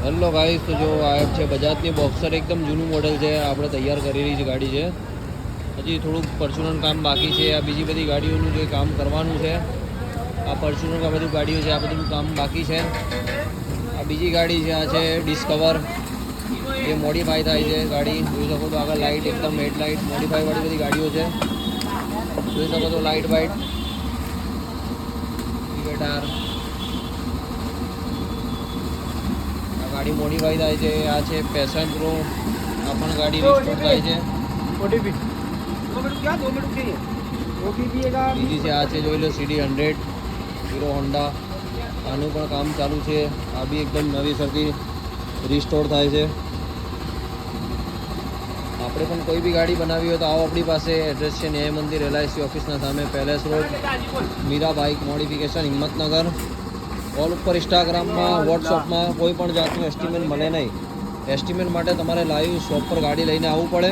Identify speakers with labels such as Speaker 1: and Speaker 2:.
Speaker 1: Hello guys, તો જો આ છે બજાજની બોક્સર, એકદમ જૂનું મોડેલ છે. આપણે તૈયાર કરેલી જ ગાડી છે. હજી થોડુંક પરચુનર કામ બાકી છે. આ બીજી બધી ગાડીઓનું જે કામ કરવાનું છે, આ પરચુનર આ બધું ગાડીઓ છે, આ બધું કામ બાકી છે. આ બીજી ગાડી છે, આ છે ડિસ્કવર, જે મોડિફાઈ થાય છે ગાડી. જોઈ શકો તો આગળ લાઇટ એકદમ હેડલાઇટ મોડિફાઈ વાળી બધી ગાડીઓ છે. જોઈ શકો તો લાઇટ બાઇટ ઇન્ડિકેટર, ગાડી મોડિફાઈ થાય છે. આ છે પેશન પ્રો, આ પણ ગાડી રિસ્ટોર થાય છે. બીજી છે આ છે, જોઈ લો CD100 હીરો હોન્ડા, આનું પણ કામ ચાલુ છે. આ બી એકદમ નવી સરથી રિસ્ટોર થાય છે. આપણે પણ કોઈ બી ગાડી બનાવી હોય તો આવો આપણી પાસે. એડ્રેસ છે ન્યાય મંદિર LIC ઓફિસના સામે, palace road, Meera bike modification, Himmatnagar. Call ઉપર ઇન્સ્ટાગ્રામમાં વોટ્સઅપમાં કોઈ પણ જાતનું એસ્ટિમેટ મળે નહીં. એસ્ટિમેટ માટે તમારે લાઈવ શોપ પર ગાડી લઈને આવવું પડે.